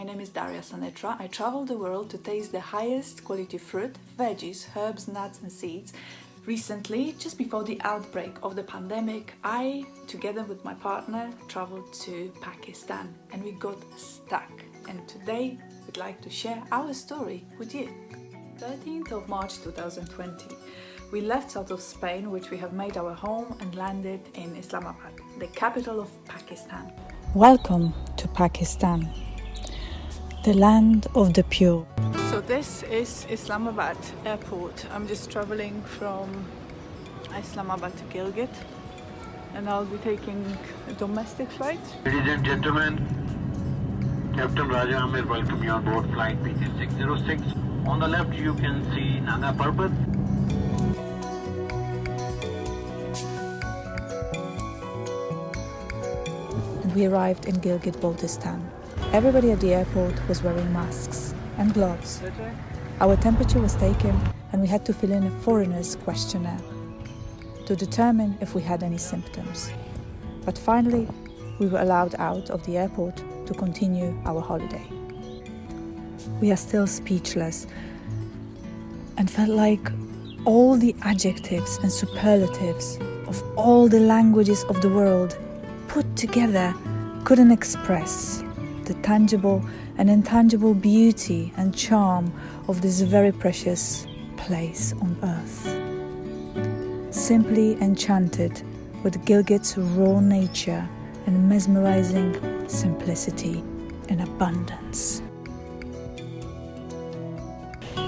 name is Snetra. I travel the world to taste the highest quality fruit, veggies, herbs, nuts and seeds. Recently, just before the outbreak of the pandemic, I, together with my partner, traveled to Pakistan and we got stuck. And today, we'd like to share our story with you. 13th of March 2020. We left south of Spain, which we have made our home, and landed in Islamabad, the capital of Pakistan. Welcome to Pakistan, the land of the pure. So this is Islamabad airport. I'm just traveling from Islamabad to Gilgit, and I'll be taking a domestic flight. Ladies and gentlemen, Captain Raja Amir welcome you on board flight PC606. On the left you can see Nana Parbat. We arrived in Gilgit, Baltistan. Everybody at the airport was wearing masks and gloves. Our temperature was taken and we had to fill in a foreigner's questionnaire to determine if we had any symptoms. But finally, we were allowed out of the airport to continue our holiday. We are still speechless and felt like all the adjectives and superlatives of all the languages of the world put together couldn't express the tangible and intangible beauty and charm of this very precious place on earth. Simply enchanted with Gilgit's raw nature and mesmerizing simplicity and abundance.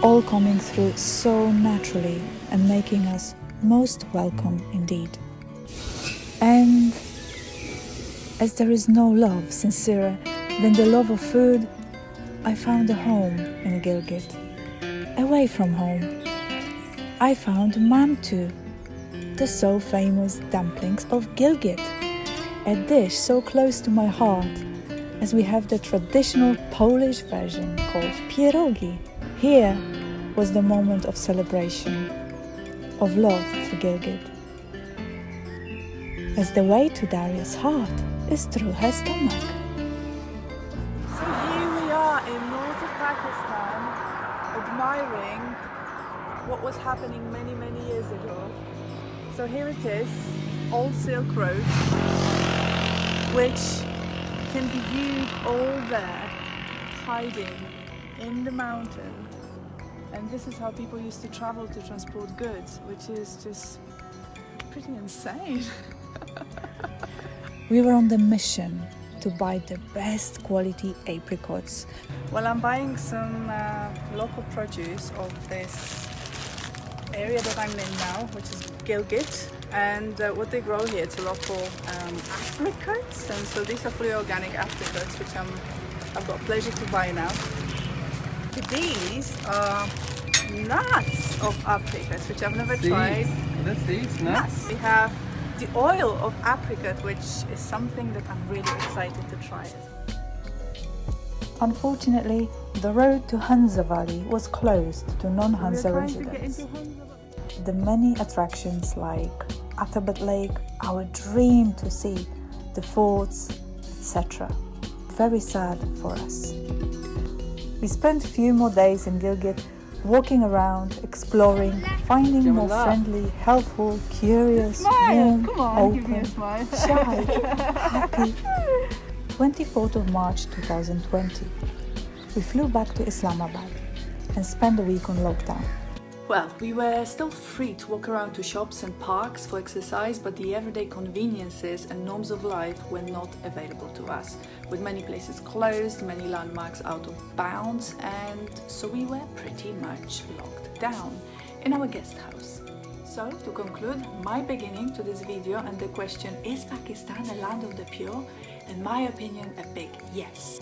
All coming through so naturally and making us most welcome indeed. And as there is no love sincerer than the love of food, I found a home in Gilgit. Away from home, I found Mamtu, the so famous dumplings of Gilgit, a dish so close to my heart as we have the traditional Polish version called pierogi. Here was the moment of celebration, of love for Gilgit, as the way to Daria's heart is through her stomach. So here we are in north of Pakistan, admiring what was happening many, many years ago. So here it is, Old Silk Road, which can be viewed all there, hiding in the mountain. And this is how people used to travel to transport goods, which is just pretty insane. We were on the mission to buy the best quality apricots. Well, I'm buying some local produce of this area that I'm in now, which is Gilgit. And what they grow here, it's a local apricots. And so these are fully organic apricots, which I've got pleasure to buy now. These are nuts of apricots, which I've never tried. The seeds, nuts. We have the oil of apricot, which is something that I'm really excited to try. Unfortunately, the road to Hanza Valley was closed to non-Hanza residents. The many attractions like Atabat Lake, our dream to see, the forts, etc. Very sad for us. We spent a few more days in Gilgit, walking around, exploring, finding more friendly, helpful, curious, warm, open, shy, happy. 24th of March 2020. We flew back to Islamabad and spent a week on lockdown. Well, we were still free to walk around to shops and parks for exercise, but the everyday conveniences and norms of life were not available to us, with many places closed, many landmarks out of bounds, and so we were pretty much locked down in our guest house. So, to conclude, my beginning to this video and the question, is Pakistan a land of the pure? In my opinion, a big yes.